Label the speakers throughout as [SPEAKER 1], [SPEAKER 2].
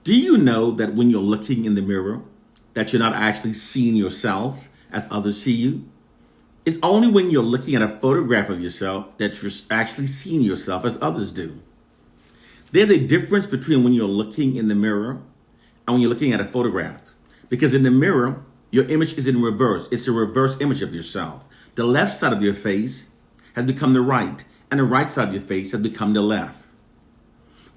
[SPEAKER 1] Do you know that when you're looking in the mirror, that you're not actually seeing yourself as others see you? It's only when you're looking at a photograph of yourself that you're actually seeing yourself as others do. There's a difference between when you're looking in the mirror and when you're looking at a photograph. Because in the mirror, your image is in reverse. It's a reverse image of yourself. The left side of your face has become the right, and the right side of your face has become the left.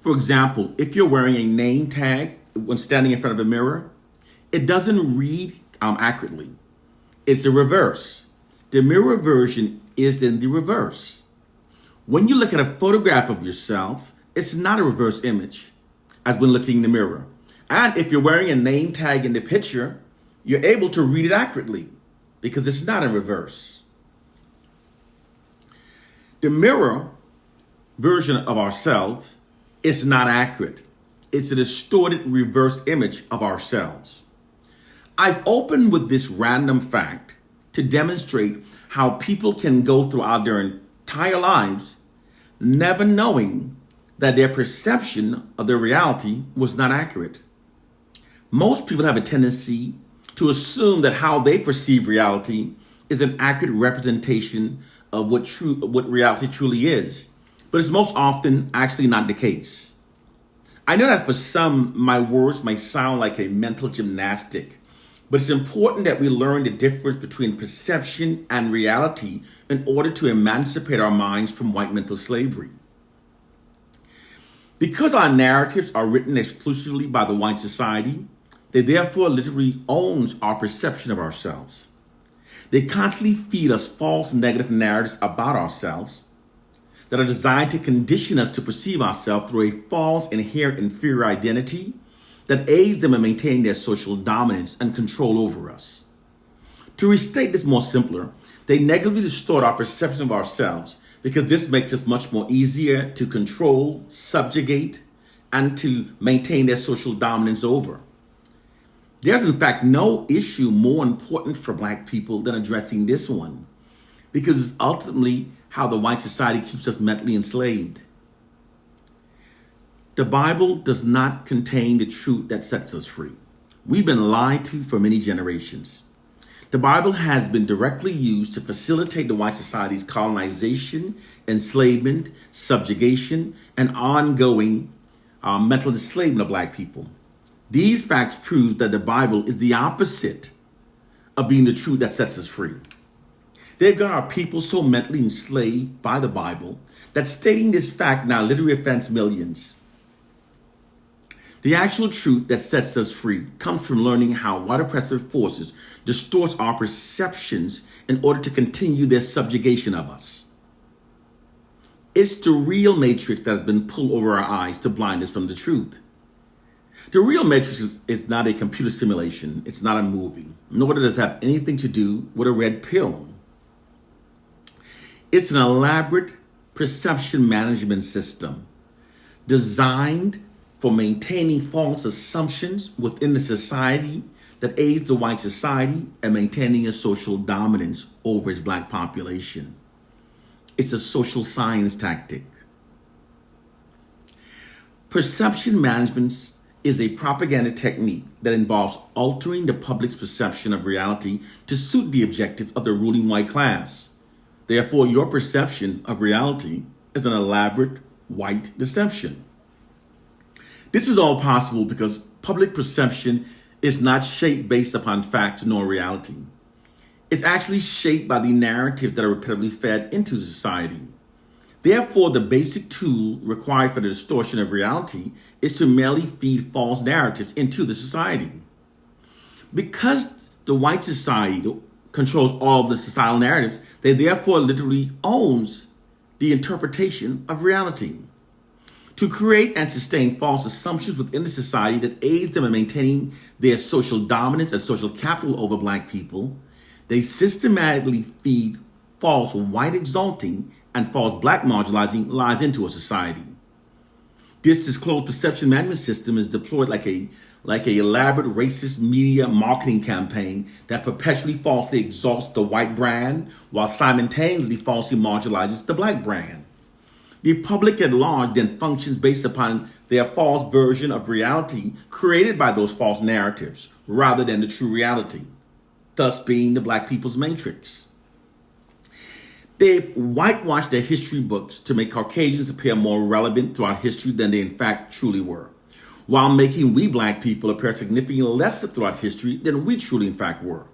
[SPEAKER 1] For example, if you're wearing a name tag when standing in front of a mirror, it doesn't read accurately. It's a reverse. The mirror version is in the reverse. When you look at a photograph of yourself, it's not a reverse image as when looking in the mirror. And if you're wearing a name tag in the picture, you're able to read it accurately because it's not in reverse. The mirror version of ourselves is not accurate. It's a distorted reverse image of ourselves. I've opened with this random fact to demonstrate how people can go throughout their entire lives never knowing that their perception of their reality was not accurate. Most people have a tendency to assume that how they perceive reality is an accurate representation of what reality truly is, but it's most often actually not the case. I know that for some, my words might sound like a mental gymnastic, but it's important that we learn the difference between perception and reality in order to emancipate our minds from white mental slavery. Because our narratives are written exclusively by the white society, they therefore literally owns our perception of ourselves. They constantly feed us false negative narratives about ourselves that are designed to condition us to perceive ourselves through a false inherent inferior identity that aids them in maintaining their social dominance and control over us. To restate this more simpler, they negatively distort our perception of ourselves because this makes us much more easier to control, subjugate, and to maintain their social dominance over. There's in fact no issue more important for Black people than addressing this one, because it's ultimately how the white society keeps us mentally enslaved. The Bible does not contain the truth that sets us free. We've been lied to for many generations. The Bible has been directly used to facilitate the white society's colonization, enslavement, subjugation, and ongoing mental enslavement of Black people. These facts prove that the Bible is the opposite of being the truth that sets us free. They've got our people so mentally enslaved by the Bible that stating this fact now literally offends millions. The actual truth that sets us free comes from learning how white oppressive forces distorts our perceptions in order to continue their subjugation of us. It's the real matrix that has been pulled over our eyes to blind us from the truth. The real matrix is not a computer simulation. It's not a movie, nor does it have anything to do with a red pill. It's an elaborate perception management system designed for maintaining false assumptions within the society that aids the white society and maintaining a social dominance over its Black population. It's a social science tactic. Perception management is a propaganda technique that involves altering the public's perception of reality to suit the objective of the ruling white class. Therefore, your perception of reality is an elaborate white deception. This is all possible because public perception is not shaped based upon facts nor reality. It's actually shaped by the narratives that are repetitively fed into society. Therefore, the basic tool required for the distortion of reality is to merely feed false narratives into the society. Because the white society controls all of the societal narratives, they therefore literally owns the interpretation of reality. To create and sustain false assumptions within the society that aids them in maintaining their social dominance and social capital over Black people, they systematically feed false white exalting and false Black marginalizing lies into a society. This disclosed perception management system is deployed like a elaborate racist media marketing campaign that perpetually falsely exalts the white brand while simultaneously falsely marginalizes the Black brand. The public at large then functions based upon their false version of reality created by those false narratives rather than the true reality, thus being the black people's matrix. They've whitewashed their history books to make Caucasians appear more relevant throughout history than they in fact truly were, while making we black people appear significantly lesser throughout history than we truly in fact were.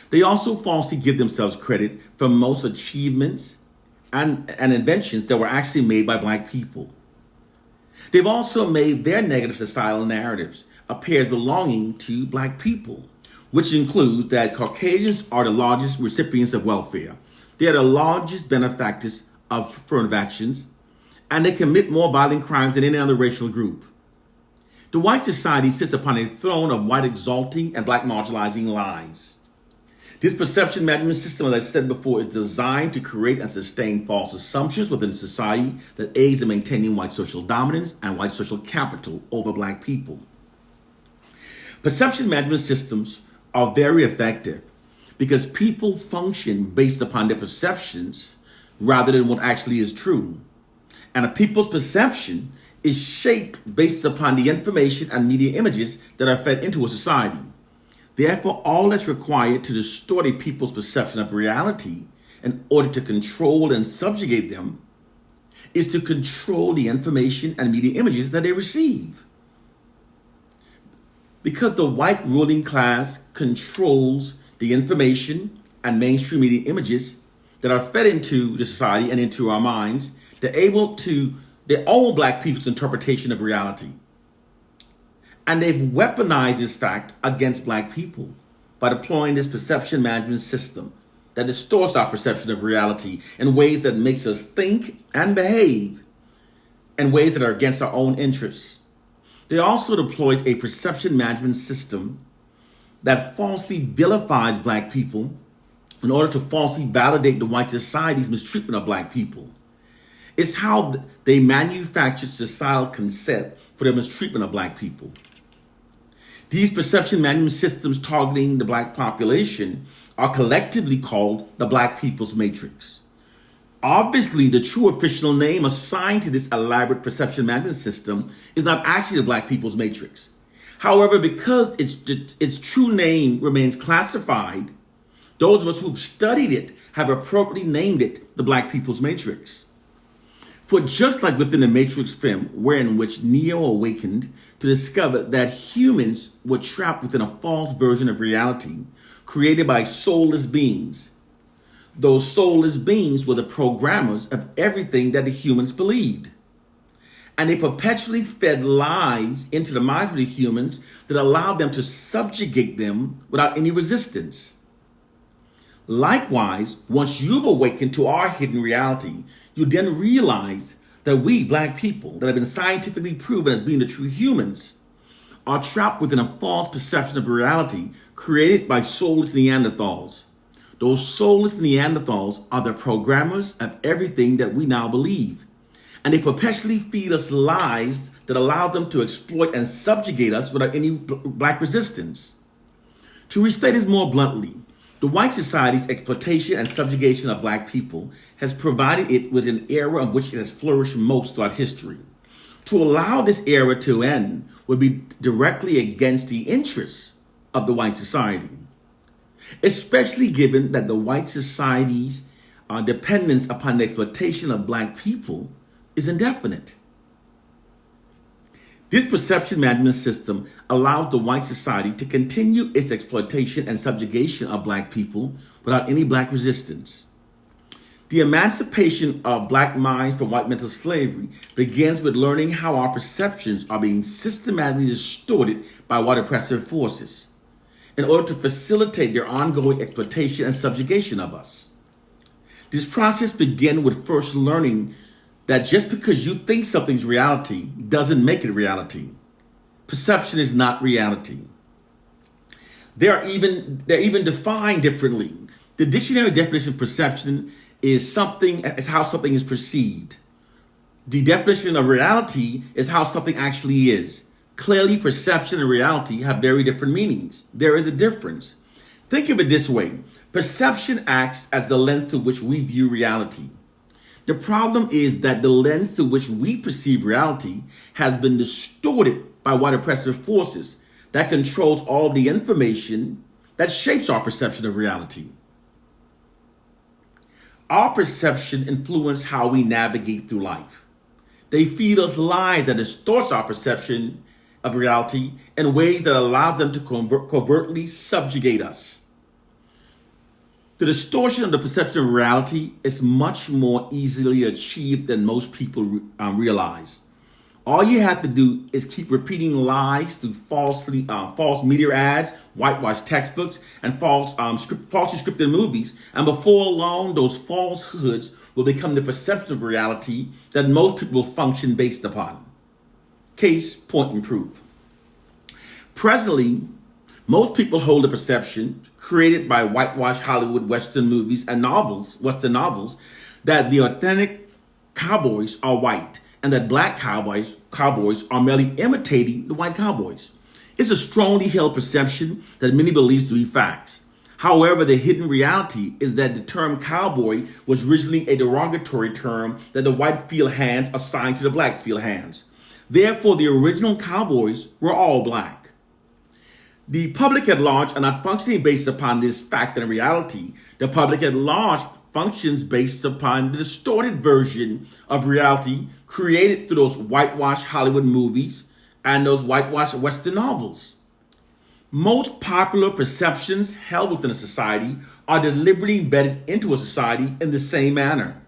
[SPEAKER 1] They also falsely give themselves credit for most achievements and inventions that were actually made by black people. They've also made their negative societal narratives appear as belonging to black people, which includes that Caucasians are the largest recipients of welfare. They are the largest benefactors of affirmative actions, and they commit more violent crimes than any other racial group. The white society sits upon a throne of white exalting and black marginalizing lies. This perception management system, as I said before, is designed to create and sustain false assumptions within society that aids in maintaining white social dominance and white social capital over black people. Perception management systems are very effective because people function based upon their perceptions rather than what actually is true. And a people's perception is shaped based upon the information and media images that are fed into a society. Therefore, all that's required to distort a people's perception of reality in order to control and subjugate them is to control the information and media images that they receive. Because the white ruling class controls the information and mainstream media images that are fed into the society and into our minds, they own black people's interpretation of reality. And they've weaponized this fact against black people by deploying this perception management system that distorts our perception of reality in ways that makes us think and behave in ways that are against our own interests. They also deploys a perception management system that falsely vilifies black people in order to falsely validate the white society's mistreatment of black people. It's how they manufacture societal consent for their mistreatment of black people. These perception management systems targeting the black population are collectively called the Black People's Matrix. Obviously, the true official name assigned to this elaborate perception management system is not actually the Black People's Matrix. However, because its true name remains classified, those of us who've studied it have appropriately named it the Black People's Matrix. For just like within the Matrix film, wherein which Neo awakened to discover that humans were trapped within a false version of reality created by soulless beings. Those soulless beings were the programmers of everything that the humans believed. And they perpetually fed lies into the minds of the humans that allowed them to subjugate them without any resistance. Likewise, once you've awakened to our hidden reality, you then realize that we, black people, that have been scientifically proven as being the true humans, are trapped within a false perception of reality created by soulless Neanderthals. Those soulless Neanderthals are the programmers of everything that we now believe. And they perpetually feed us lies that allow them to exploit and subjugate us without any black resistance. To restate this more bluntly, the white society's exploitation and subjugation of black people has provided it with an era in which it has flourished most throughout history. To allow this era to end would be directly against the interests of the white society, especially given that the white society's dependence upon the exploitation of black people is indefinite. This perception management system allows the white society to continue its exploitation and subjugation of black people without any black resistance. The emancipation of black minds from white mental slavery begins with learning how our perceptions are being systematically distorted by white oppressive forces in order to facilitate their ongoing exploitation and subjugation of us. This process begins with first learning that just because you think something's reality doesn't make it reality. Perception is not reality. They're even defined differently. The dictionary definition of perception is how something is perceived. The definition of reality is how something actually is. Clearly, perception and reality have very different meanings. There is a difference. Think of it this way. Perception acts as the lens through which we view reality. The problem is that the lens through which we perceive reality has been distorted by white oppressive forces that controls all the information that shapes our perception of reality. Our perception influences how we navigate through life. They feed us lies that distorts our perception of reality in ways that allow them to covertly subjugate us. The distortion of the perception of reality is much more easily achieved than most people realize. All you have to do is keep repeating lies through false media ads, whitewashed textbooks, and falsely scripted movies, and before long, those falsehoods will become the perception of reality that most people function based upon. Case, point, and proof. Presently, most people hold a perception created by whitewashed Hollywood Western movies and Western novels, that the authentic cowboys are white and that black cowboys are merely imitating the white cowboys. It's a strongly held perception that many believe to be facts. However, the hidden reality is that the term cowboy was originally a derogatory term that the white field hands assigned to the black field hands. Therefore, the original cowboys were all black. The public at large are not functioning based upon this fact and reality. The public at large functions based upon the distorted version of reality created through those whitewashed Hollywood movies and those whitewashed Western novels. Most popular perceptions held within a society are deliberately embedded into a society in the same manner.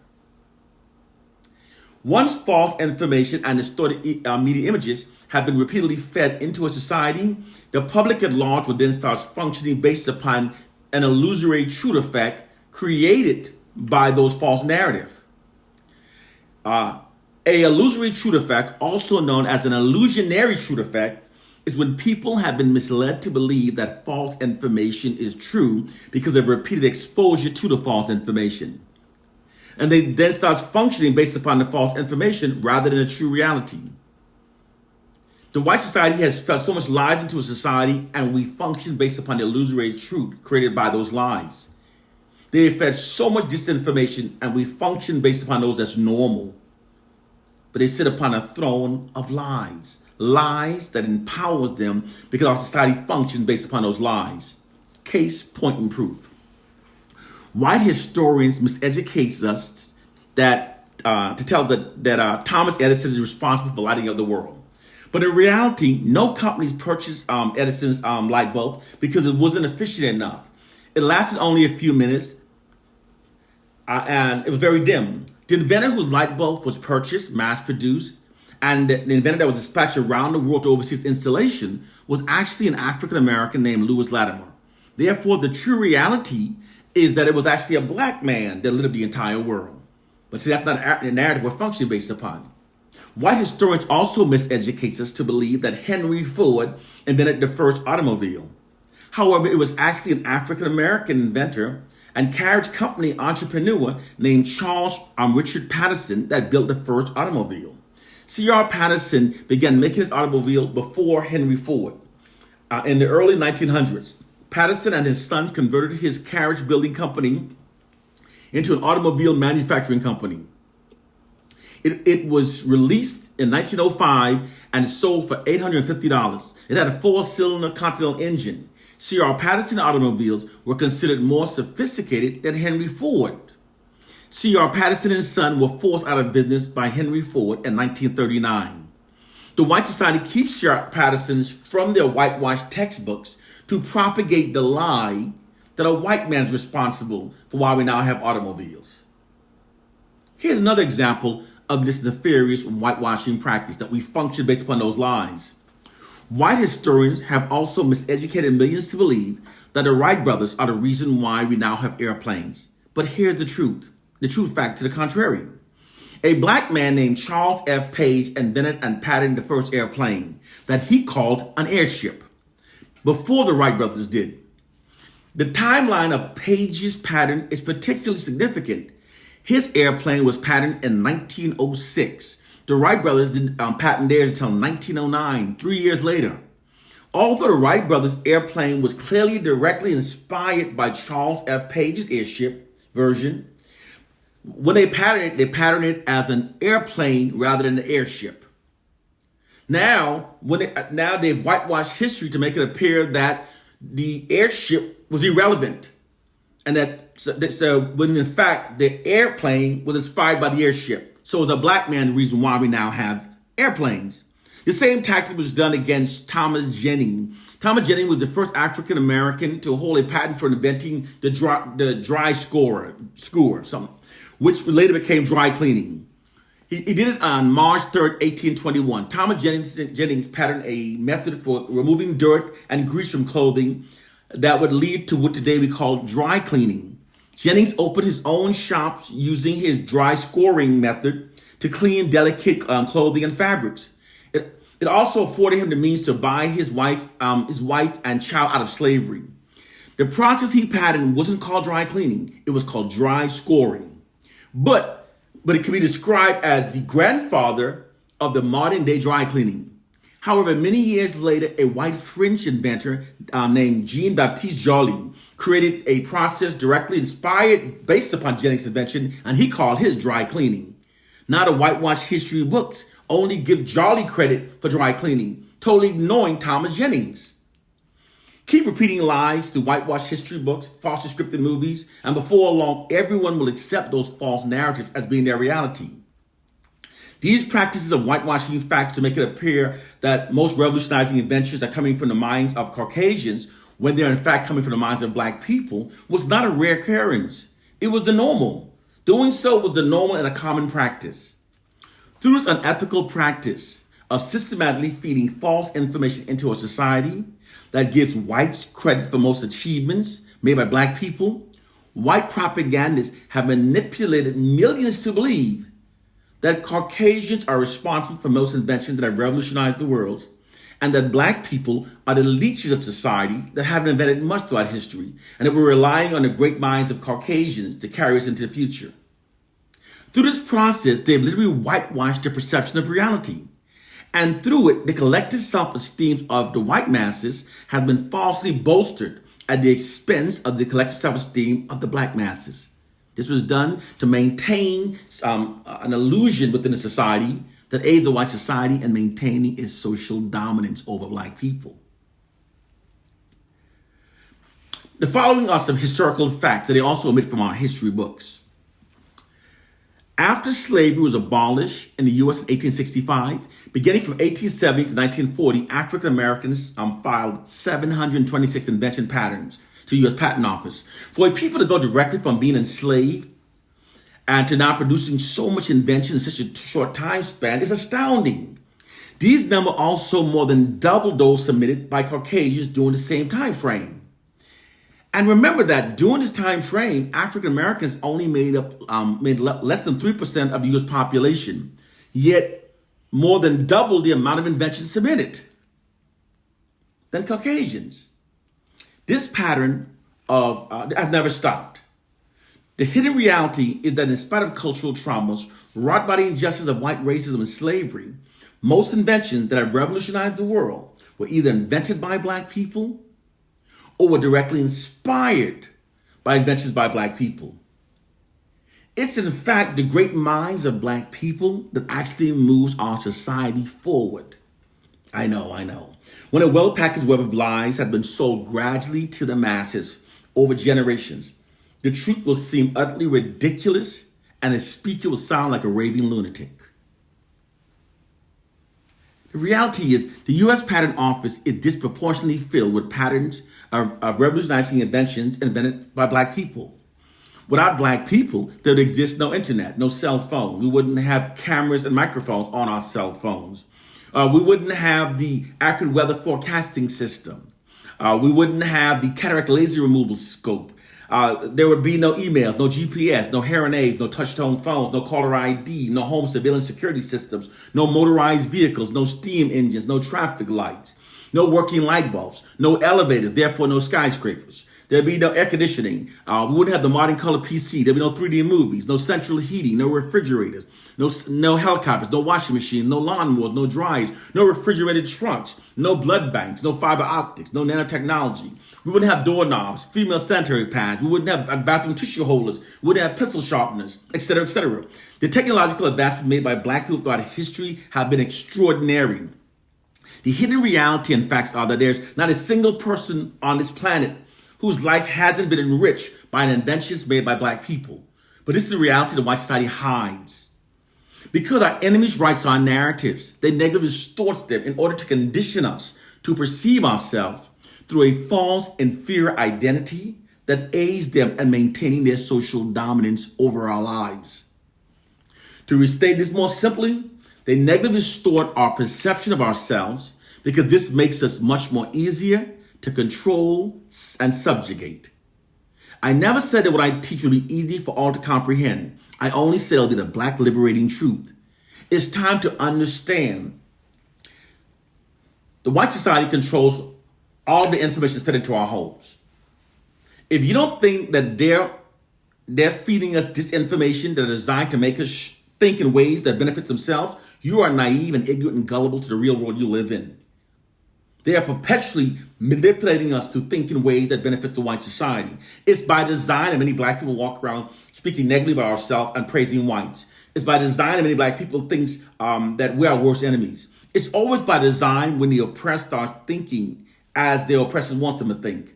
[SPEAKER 1] Once false information and distorted media images have been repeatedly fed into a society, the public at large will then start functioning based upon an illusory truth effect created by those false narratives. A illusory truth effect, also known as an illusionary truth effect, is when people have been misled to believe that false information is true because of repeated exposure to the false information. And they then start functioning based upon the false information rather than a true reality. The white society has fed so much lies into a society, and we function based upon the illusory truth created by those lies. They have fed so much disinformation, and we function based upon those as normal. But they sit upon a throne of lies. Lies that empowers them because our society functions based upon those lies. Case, point, and proof. White historians miseducate us to tell that Thomas Edison is responsible for lighting up the world. But in reality, no companies purchased Edison's light bulb because it wasn't efficient enough. It lasted only a few minutes and it was very dim. The inventor whose light bulb was purchased, mass-produced, and the inventor that was dispatched around the world to oversee its installation was actually an African-American named Lewis Latimer. Therefore, the true reality is that it was actually a black man that lit up the entire world. But see, that's not the narrative we're functioning based upon. White historians also miseducate us to believe that Henry Ford invented the first automobile. However, it was actually an African-American inventor and carriage company entrepreneur named Charles Richard Patterson that built the first automobile. C.R. Patterson began making his automobile before Henry Ford. In the early 1900s, Patterson and his sons converted his carriage building company into an automobile manufacturing company. It was released in 1905 and sold for $850. It had a 4-cylinder Continental engine. C.R. Patterson automobiles were considered more sophisticated than Henry Ford. C.R. Patterson and his son were forced out of business by Henry Ford in 1939. The white society keeps C.R. Pattersons from their whitewashed textbooks to propagate the lie that a white man is responsible for why we now have automobiles. Here's another example of this nefarious whitewashing practice that we function based upon those lies. White historians have also miseducated millions to believe that the Wright brothers are the reason why we now have airplanes. But here's the truth fact to the contrary. A black man named Charles F. Page invented and patented the first airplane that he called an airship before the Wright brothers did. The timeline of Page's patent is particularly significant. His airplane was patented in 1906. The Wright brothers didn't patent theirs until 1909, 3 years later. Although the Wright brothers' airplane was clearly directly inspired by Charles F. Page's airship version, When they patterned it as an airplane rather than an airship. Now they've whitewashed history to make it appear that the airship was irrelevant, and so when in fact the airplane was inspired by the airship. So as a black man, the reason why we now have airplanes. The same tactic was done against Thomas Jennings. Thomas Jennings was the first African American to hold a patent for inventing the dry scorer, which later became dry cleaning. He did it on March 3rd, 1821. Thomas Jennings patented a method for removing dirt and grease from clothing that would lead to what today we call dry cleaning. Jennings opened his own shops using his dry scoring method to clean delicate clothing and fabrics. It also afforded him the means to buy his wife and child out of slavery. The process he patented wasn't called dry cleaning; it was called dry scoring. But it can be described as the grandfather of the modern day dry cleaning. However, many years later, a white French inventor named Jean-Baptiste Joly created a process directly inspired based upon Jennings' invention, and he called his dry cleaning. Now the whitewashed history books only give Joly credit for dry cleaning, totally ignoring Thomas Jennings. Keep repeating lies through whitewash history books, falsely scripted movies, and before long, everyone will accept those false narratives as being their reality. These practices of whitewashing facts to make it appear that most revolutionizing inventions are coming from the minds of Caucasians when they're in fact coming from the minds of black people was not a rare occurrence. It was the normal. Doing so was the normal and a common practice. Through this unethical practice of systematically feeding false information into a society that gives whites credit for most achievements made by black people, white propagandists have manipulated millions to believe that Caucasians are responsible for most inventions that have revolutionized the world, and that black people are the leeches of society that haven't invented much throughout history, and that we're relying on the great minds of Caucasians to carry us into the future. Through this process, they've literally whitewashed their perception of reality. And through it, the collective self-esteem of the white masses has been falsely bolstered at the expense of the collective self-esteem of the black masses. This was done to maintain an illusion within the society that aids the white society in maintaining its social dominance over black people. The following are some historical facts that they also omit from our history books. After slavery was abolished in the U.S. in 1865, beginning from 1870 to 1940, African Americans filed 726 invention patents to the U.S. Patent Office. For a people to go directly from being enslaved and to now producing so much invention in such a short time span is astounding. These numbers also more than double those submitted by Caucasians during the same time frame. And remember that during this time frame, African Americans only made less than 3% of the U.S. population, yet more than double the amount of inventions submitted than Caucasians. This pattern has never stopped. The hidden reality is that in spite of cultural traumas wrought by the injustice of white racism and slavery, most inventions that have revolutionized the world were either invented by black people or were directly inspired by inventions by black people. It's in fact the great minds of black people that actually moves our society forward. I know. When a well-packaged web of lies has been sold gradually to the masses over generations, the truth will seem utterly ridiculous and a speaker will sound like a raving lunatic. The reality is the U.S. Patent Office is disproportionately filled with patents of revolutionizing inventions invented by black people. Without black people, there would exist no internet, no cell phone. We wouldn't have cameras and microphones on our cell phones. We wouldn't have the accurate weather forecasting system. We wouldn't have the cataract laser removal scope. There would be no emails, no GPS, no hearing aids, no touch-tone phones, no caller ID, no home surveillance security systems, no motorized vehicles, no steam engines, no traffic lights, no working light bulbs, no elevators, therefore no skyscrapers. There'd be no air conditioning. We wouldn't have the modern color PC. There'd be no 3D movies, no central heating, no refrigerators, no helicopters, no washing machines, no lawnmowers, no dryers, no refrigerated trunks, no blood banks, no fiber optics, no nanotechnology. We wouldn't have doorknobs, female sanitary pads. We wouldn't have bathroom tissue holders. We wouldn't have pencil sharpeners, etc., etc. The technological advancements made by black people throughout history have been extraordinary. The hidden reality and facts are that there's not a single person on this planet whose life hasn't been enriched by inventions made by black people. But this is a reality that white society hides. Because our enemies write our narratives, they negatively distort them in order to condition us to perceive ourselves through a false inferior identity that aids them in maintaining their social dominance over our lives. To restate this more simply, they negatively distort our perception of ourselves because this makes us much more easier to control and subjugate. I never said that what I teach would be easy for all to comprehend. I only said it'll be the black liberating truth. It's time to understand the white society controls all the information fed into our homes. If you don't think that they're feeding us disinformation that are designed to make us think in ways that benefit themselves, you are naive and ignorant and gullible to the real world you live in. They are perpetually manipulating us to think in ways that benefit the white society. It's by design that many black people walk around speaking negatively about ourselves and praising whites. It's by design that many black people think that we're our worst enemies. It's always by design when the oppressed starts thinking as the oppressor wants them to think.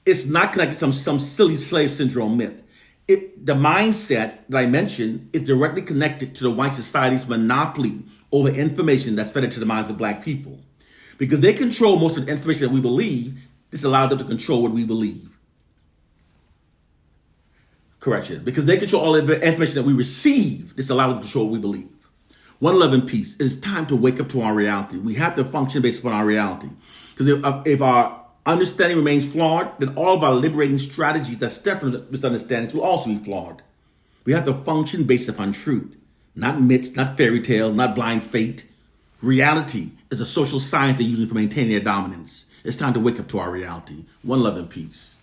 [SPEAKER 1] It's not connected to some silly slave syndrome myth. The mindset that I mentioned is directly connected to the white society's monopoly over information that's fed into the minds of black people. Because they control most of the information that we believe, this allows them to control what we believe. Correction. Because they control all the information that we receive, this allows them to control what we believe. One love and peace. It's time to wake up to our reality. We have to function based upon our reality. Because if our understanding remains flawed, then all of our liberating strategies that stem from misunderstandings will also be flawed. We have to function based upon truth, not myths, not fairy tales, not blind fate. Reality is a social science they use for maintaining their dominance. It's time to wake up to our reality. One love and peace.